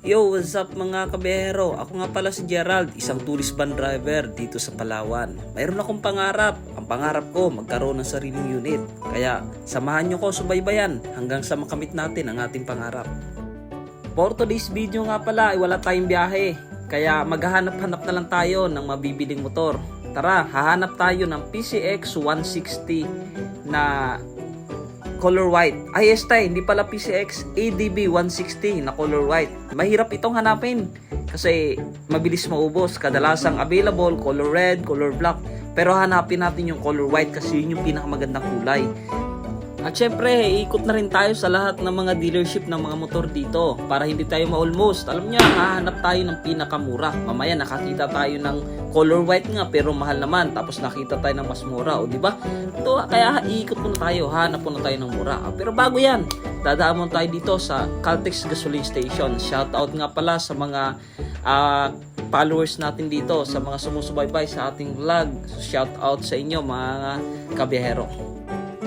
Yo, what's up mga kabiyahero? Ako nga pala si Gerald, isang tourist van driver dito sa Palawan. Mayroon akong pangarap. Ang pangarap ko, magkaroon ng sariling unit. Kaya, samahan nyo ko subaybayan hanggang sa makamit natin ang ating pangarap. For today's video nga pala ay wala tayong biyahe. Kaya maghahanap-hanap na lang tayo ng mabibiling motor. Tara, hahanap tayo ng PCX 160 na color white. Ay, hindi pala PCX, ADB 160 na color white. Mahirap itong hanapin kasi mabilis maubos. Kadalasang available color red, color black. Pero hanapin natin yung color white kasi yun yung pinakamagandang kulay. At syempre, ikot na rin tayo sa lahat ng mga dealership ng mga motor dito para hindi tayo ma-almost. Alam niya, hahanap tayo ng pinakamura. Mamaya nakakita tayo ng color white nga pero mahal naman. Tapos nakita tayo ng mas mura, o di ba? Ito, kaya iikot muna tayo, hanap muna tayo ng mura. Pero bago yan, dadaan muna tayo dito sa Caltex Gasoline Station. Shoutout nga pala sa mga followers natin dito, sa mga sumusubaybay sa ating vlog. Shoutout sa inyo mga kabiyahero.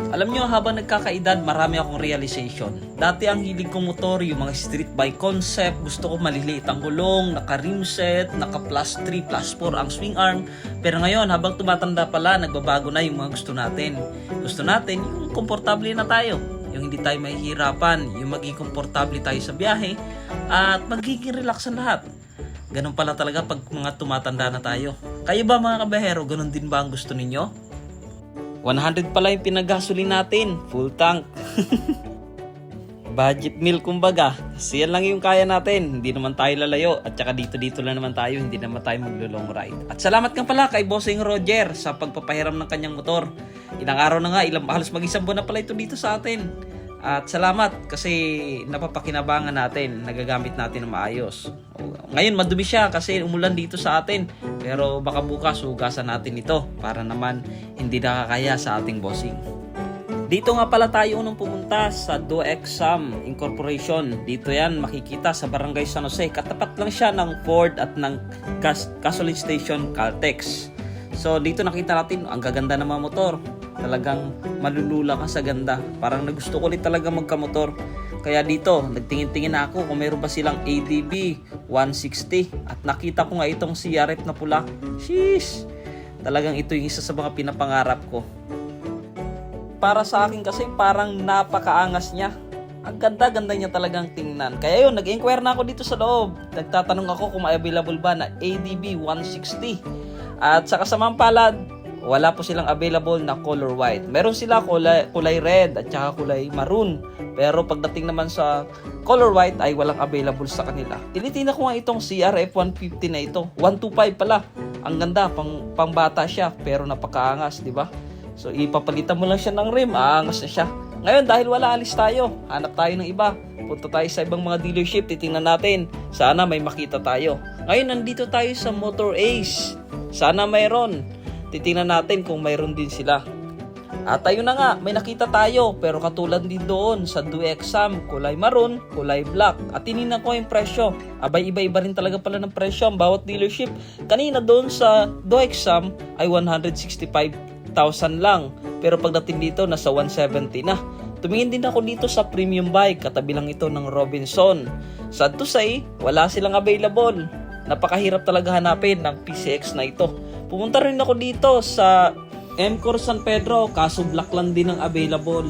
Alam nyo, habang nagkakaedad, marami akong realization. Dati ang hilig kong motor, yung mga street bike concept. Gusto ko maliliit ang gulong, naka-rim set, naka-plus 3, plus 4 ang swing arm. Pero ngayon, habang tumatanda pala, nagbabago na yung mga gusto natin. Gusto natin yung komportable na tayo. Yung hindi tayo mahihirapan, yung maging komportable tayo sa biyahe, at magiging relax ang lahat. Ganun pala talaga pag mga tumatanda na tayo. Kayo ba mga kabahero, ganun din ba ang gusto ninyo? 100 pala yung pinagasolin natin. Full tank. Budget meal kumbaga. Kasi yan lang yung kaya natin. Hindi naman tayo lalayo. At saka dito lang naman tayo. Hindi naman tayo maglo-long ride. At salamat nga pala kay Bossing Roger sa pagpapahiram ng kanyang motor. Ilang araw na nga. Halos mag-isang buwan na pala ito dito sa atin. At salamat kasi napapakinabangan natin. Nagagamit natin ng maayos. Ngayon madumi siya kasi umulan dito sa atin. Pero baka bukas hugasan natin ito para naman hindi nakakaya sa ating bossing. Dito nga pala tayo unang pumunta sa DoExam Incorporation. Dito yan makikita sa Barangay San Jose. Katapat lang siya ng Ford at ng gasoline station Caltex. So dito nakita natin ang gaganda ng mga motor. Talagang malulula ka sa ganda. Parang nagusto ko ulit talaga magkamotor. Kaya dito, nagtingin-tingin na ako kung mayroon ba silang ADB 160. At nakita ko nga itong CRF na pula. Sheesh! Talagang ito yung isa sa mga pinapangarap ko. Para sa akin kasi parang napakaangas niya. Ang ganda-ganda niya talagang tingnan. Kaya yun, nag-inquire na ako dito sa loob. Nagtatanong ako kung may available ba na ADB 160. At sa kasamang palad, wala po silang available na color white. Meron sila kulay red at saka kulay maroon. Pero pagdating naman sa color white ay walang available sa kanila. Tinitingnan ko nga itong CRF 150 na ito. 125 pala. Ang ganda, pang bata siya pero napakaangas, di ba? So ipapalitan mo lang siya ng rim, aangas na siya. Ngayon dahil wala, alis tayo. Hanap tayo ng iba. Punta tayo sa ibang mga dealership, titingnan natin. Sana may makita tayo. Ngayon nandito tayo sa Motor Ace. Sana mayroon. Titingnan natin kung mayroon din sila. At ayun na nga, may nakita tayo. Pero katulad din doon sa DoExam, kulay maroon, kulay black. At tinignan ko yung presyo. Abay, iba-iba rin talaga pala ng presyo ang bawat dealership. Kanina doon sa DoExam ay 165,000 lang. Pero pagdating dito, nasa 170 na. Tumingin din ako dito sa premium bike. Katabi lang ito ng Robinson. Sad to say, wala silang available. Napakahirap talaga hanapin ng PCX na ito. Pumunta rin ako dito sa MCOR San Pedro, kaso black lang din ang available.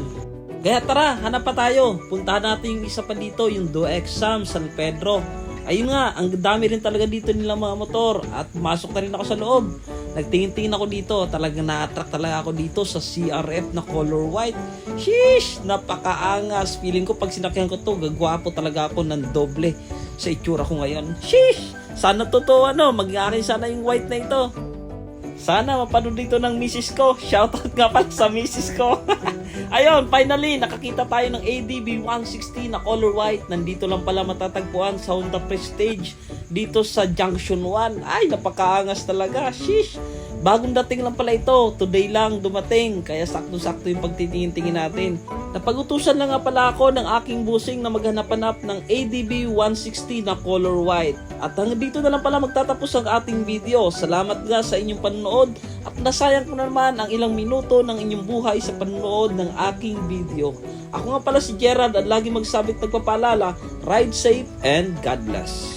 Kaya tara, hanap pa tayo. Puntahan natin yung isa pa dito, yung DoExam San Pedro. Ayun nga, ang dami rin talaga dito nila mga motor. At pumasok na rin ako sa loob. Nagtingin-tingin ako dito. Talagang na-attract talaga ako dito sa CRF na color white. Sheesh! Napakaangas. Feeling ko pag sinakyan ko to, gagwapo talaga ako ng doble sa itsura ko ngayon. Sheesh! Sana totoo mag-akin sana yung white na ito. Sana mapanood dito ng misis ko. Shoutout nga pala sa misis ko. Ayun, finally, nakakita tayo ng ADB 160 na color white. Nandito lang pala matatagpuan sa Honda Prestige. Dito sa Junction 1. Ay, napakaangas talaga. Sheesh! Bagong dating lang pala ito. Today lang dumating. Kaya sakto-sakto yung pagtitingin-tingin natin. Napag-utusan na nga pala ako ng aking busing na maghanap-hanap ng ADB 160 na color white. At hanggang dito na lang pala magtatapos ang ating video. Salamat nga sa inyong panonood at nasayang ko na naman ang ilang minuto ng inyong buhay sa panonood ng aking video. Ako nga pala si Gerald at lagi magsabit nagpapaalala, ride safe and God bless.